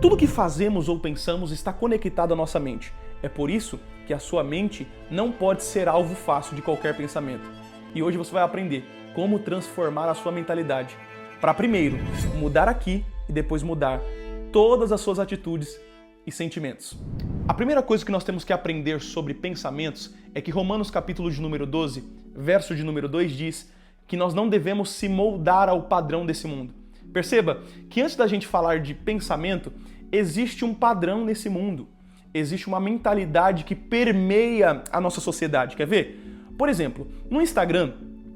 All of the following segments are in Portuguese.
Tudo que fazemos ou pensamos está conectado à nossa mente. É por isso que a sua mente não pode ser alvo fácil de qualquer pensamento. E hoje você vai aprender como transformar a sua mentalidade para primeiro mudar aqui e depois mudar todas as suas atitudes e sentimentos. A primeira coisa que nós temos que aprender sobre pensamentos é que Romanos capítulo de número 12, verso de número 2 diz que nós não devemos se moldar ao padrão desse mundo. Perceba que antes da gente falar de pensamento, existe um padrão nesse mundo. Existe uma mentalidade que permeia a nossa sociedade. Quer ver? Por exemplo, no Instagram,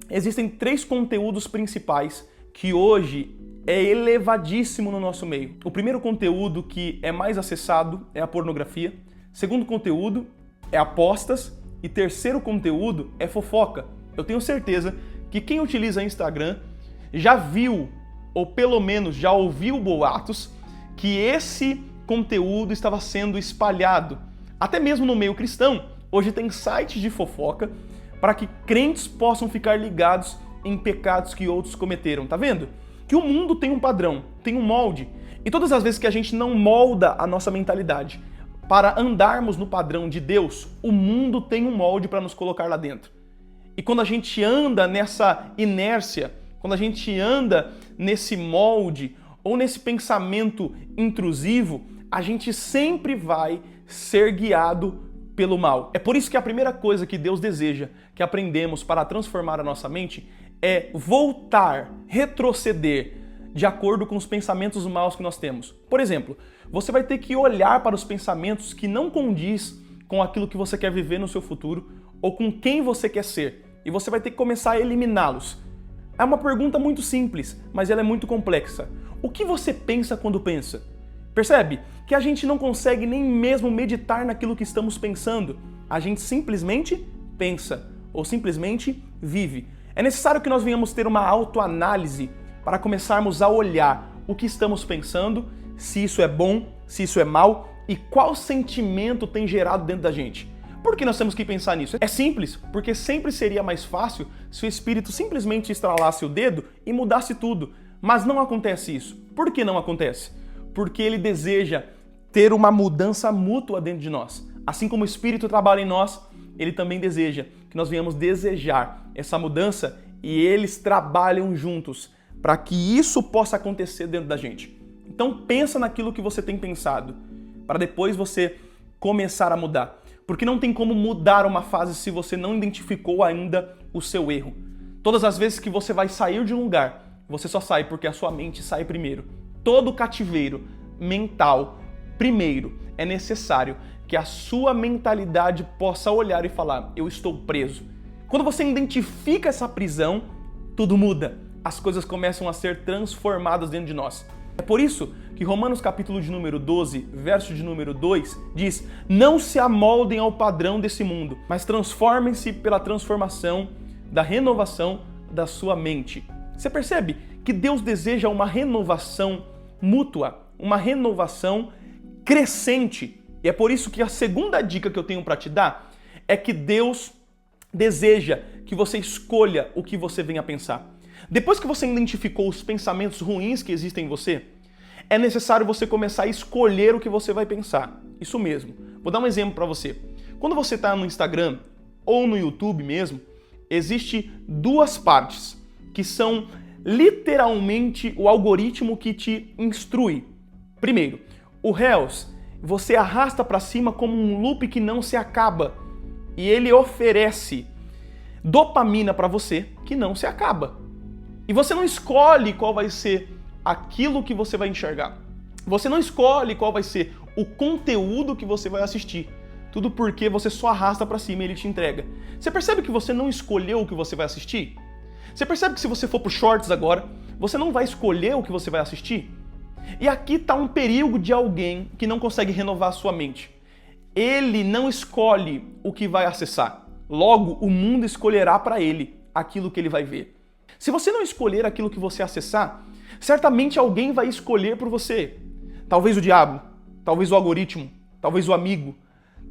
existem 3 conteúdos principais que hoje é elevadíssimo no nosso meio. O primeiro conteúdo que é mais acessado é a pornografia. Segundo conteúdo é apostas. E terceiro conteúdo é fofoca. Eu tenho certeza que quem utiliza Instagram já viu, ou pelo menos já ouviu boatos, que esse conteúdo estava sendo espalhado. Até mesmo no meio cristão, hoje tem sites de fofoca para que crentes possam ficar ligados em pecados que outros cometeram. Tá vendo? Que o mundo tem um padrão, tem um molde. E todas as vezes que a gente não molda a nossa mentalidade para andarmos no padrão de Deus, o mundo tem um molde para nos colocar lá dentro. E quando a gente anda nessa inércia, quando a gente anda nesse molde ou nesse pensamento intrusivo, a gente sempre vai ser guiado pelo mal. É por isso que a primeira coisa que Deus deseja que aprendemos para transformar a nossa mente é voltar, retroceder de acordo com os pensamentos maus que nós temos. Por exemplo, você vai ter que olhar para os pensamentos que não condiz com aquilo que você quer viver no seu futuro ou com quem você quer ser. E você vai ter que começar a eliminá-los. É uma pergunta muito simples, mas ela é muito complexa. O que você pensa quando pensa? Percebe que a gente não consegue nem mesmo meditar naquilo que estamos pensando. A gente simplesmente pensa ou simplesmente vive. É necessário que nós venhamos ter uma autoanálise para começarmos a olhar o que estamos pensando, se isso é bom, se isso é mal e qual sentimento tem gerado dentro da gente. Por que nós temos que pensar nisso? É simples, porque sempre seria mais fácil se o espírito simplesmente estralasse o dedo e mudasse tudo. Mas não acontece isso. Por que não acontece? Porque ele deseja ter uma mudança mútua dentro de nós. Assim como o espírito trabalha em nós, ele também deseja que nós venhamos desejar essa mudança e eles trabalham juntos para que isso possa acontecer dentro da gente. Então pensa naquilo que você tem pensado, para depois você começar a mudar. Porque não tem como mudar uma fase se você não identificou ainda o seu erro. Todas as vezes que você vai sair de um lugar, você só sai porque a sua mente sai primeiro. Todo cativeiro mental, primeiro, é necessário que a sua mentalidade possa olhar e falar, eu estou preso. Quando você identifica essa prisão, tudo muda. As coisas começam a ser transformadas dentro de nós. É por isso que Romanos capítulo de número 12, verso de número 2, diz, não se amoldem ao padrão desse mundo, mas transformem-se pela transformação da renovação da sua mente. Você percebe que Deus deseja uma renovação mútua, uma renovação crescente. E é por isso que a segunda dica que eu tenho para te dar é que Deus deseja que você escolha o que você venha pensar. Depois que você identificou os pensamentos ruins que existem em você, é necessário você começar a escolher o que você vai pensar. Isso mesmo. Vou dar um exemplo para você. Quando você está no Instagram ou no YouTube mesmo, existe 2 partes que são literalmente o algoritmo que te instrui. Primeiro, o Reels, você arrasta para cima como um loop que não se acaba. E ele oferece dopamina para você que não se acaba. E você não escolhe qual vai ser aquilo que você vai enxergar. Você não escolhe qual vai ser o conteúdo que você vai assistir. Tudo porque você só arrasta para cima e ele te entrega. Você percebe que você não escolheu o que você vai assistir? Você percebe que se você for pro Shorts agora, você não vai escolher o que você vai assistir? E aqui está um perigo de alguém que não consegue renovar a sua mente. Ele não escolhe o que vai acessar. Logo, o mundo escolherá para ele aquilo que ele vai ver. Se você não escolher aquilo que você acessar, certamente alguém vai escolher por você. Talvez o diabo, talvez o algoritmo, talvez o amigo.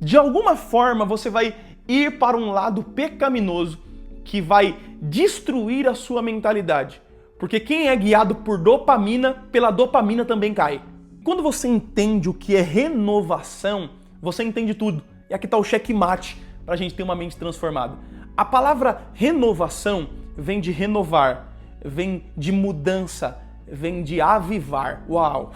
De alguma forma você vai ir para um lado pecaminoso que vai destruir a sua mentalidade. Porque quem é guiado por dopamina, pela dopamina também cai. Quando você entende o que é renovação, você entende tudo. E aqui está o checkmate para a gente ter uma mente transformada. A palavra renovação vem de renovar, vem de mudança, vem de avivar. Uau!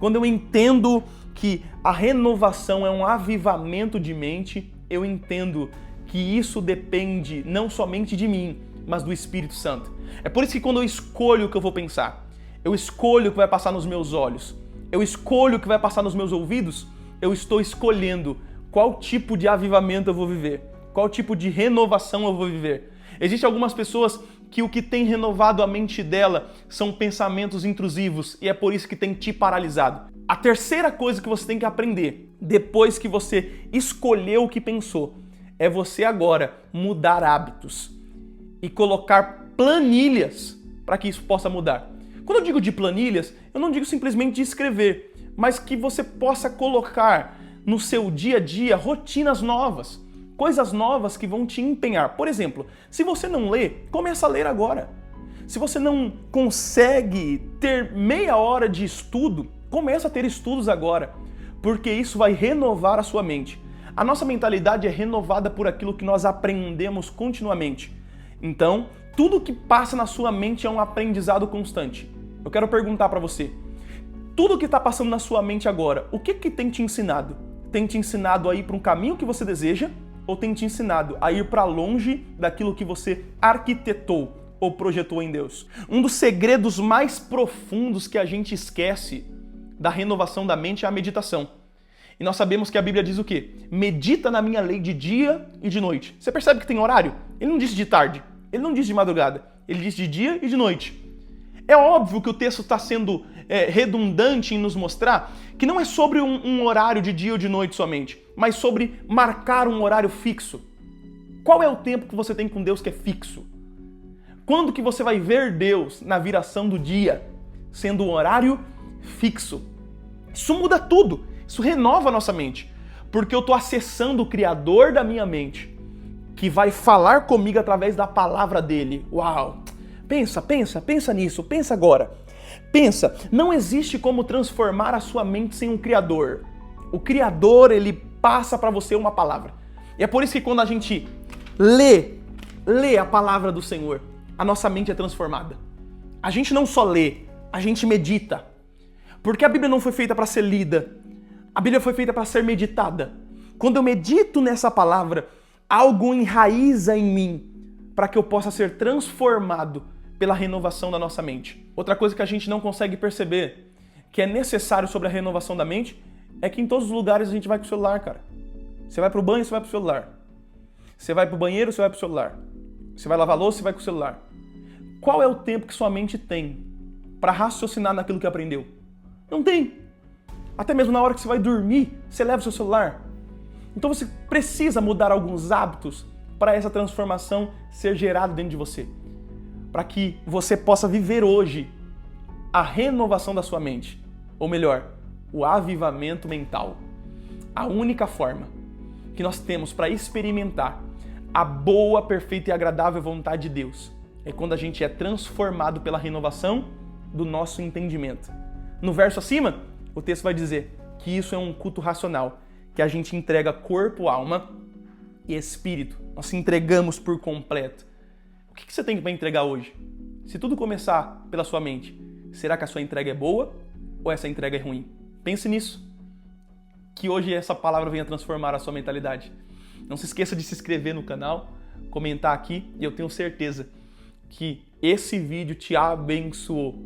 Quando eu entendo que a renovação é um avivamento de mente, eu entendo que isso depende não somente de mim, mas do Espírito Santo. É por isso que quando eu escolho o que eu vou pensar, eu escolho o que vai passar nos meus olhos, eu escolho o que vai passar nos meus ouvidos, eu estou escolhendo qual tipo de avivamento eu vou viver, qual tipo de renovação eu vou viver. Existem algumas pessoas que o que tem renovado a mente dela são pensamentos intrusivos e é por isso que tem te paralisado. A terceira coisa que você tem que aprender, depois que você escolheu o que pensou, é você agora mudar hábitos e colocar planilhas para que isso possa mudar. Quando eu digo de planilhas, eu não digo simplesmente de escrever, mas que você possa colocar no seu dia a dia rotinas novas, coisas novas que vão te empenhar. Por exemplo, se você não lê, começa a ler agora. Se você não consegue ter meia hora de estudo, começa a ter estudos agora, porque isso vai renovar a sua mente. A nossa mentalidade é renovada por aquilo que nós aprendemos continuamente. Então, tudo que passa na sua mente é um aprendizado constante. Eu quero perguntar para você, tudo que está passando na sua mente agora, o que tem te ensinado? Tem te ensinado a ir para um caminho que você deseja ou tem te ensinado a ir para longe daquilo que você arquitetou ou projetou em Deus? Um dos segredos mais profundos que a gente esquece da renovação da mente é a meditação. E nós sabemos que a Bíblia diz o quê? Medita na minha lei de dia e de noite. Você percebe que tem horário? Ele não diz de tarde, ele não diz de madrugada, ele diz de dia e de noite. É óbvio que o texto está sendo redundante em nos mostrar que não é sobre um horário de dia ou de noite somente, mas sobre marcar um horário fixo. Qual é o tempo que você tem com Deus que é fixo? Quando que você vai ver Deus na viração do dia, sendo um horário fixo? Isso muda tudo, isso renova a nossa mente, porque eu estou acessando o Criador da minha mente, que vai falar comigo através da palavra dele. Uau! Pensa nisso, pensa agora. Pensa, não existe como transformar a sua mente sem um Criador. O Criador, ele passa para você uma palavra. E é por isso que quando a gente lê a palavra do Senhor, a nossa mente é transformada. A gente não só lê, a gente medita. Porque a Bíblia não foi feita para ser lida, a Bíblia foi feita para ser meditada. Quando eu medito nessa palavra, algo enraiza em mim para que eu possa ser transformado pela renovação da nossa mente. Outra coisa que a gente não consegue perceber, que é necessário sobre a renovação da mente, é que em todos os lugares a gente vai com o celular, cara. Você vai pro banho, você vai pro celular. Você vai pro banheiro, você vai pro celular. Você vai lavar louça, você vai com o celular. Qual é o tempo que sua mente tem para raciocinar naquilo que aprendeu? Não tem. Até mesmo na hora que você vai dormir, você leva o seu celular. Então você precisa mudar alguns hábitos para essa transformação ser gerada dentro de você. Para que você possa viver hoje a renovação da sua mente. Ou melhor, o avivamento mental. A única forma que nós temos para experimentar a boa, perfeita e agradável vontade de Deus é quando a gente é transformado pela renovação do nosso entendimento. No verso acima, o texto vai dizer que isso é um culto racional, que a gente entrega corpo, alma e espírito. Nós se entregamos por completo. O que você tem para entregar hoje? Se tudo começar pela sua mente, será que a sua entrega é boa ou essa entrega é ruim? Pense nisso. Que hoje essa palavra venha transformar a sua mentalidade. Não se esqueça de se inscrever no canal, comentar aqui e eu tenho certeza que esse vídeo te abençoou.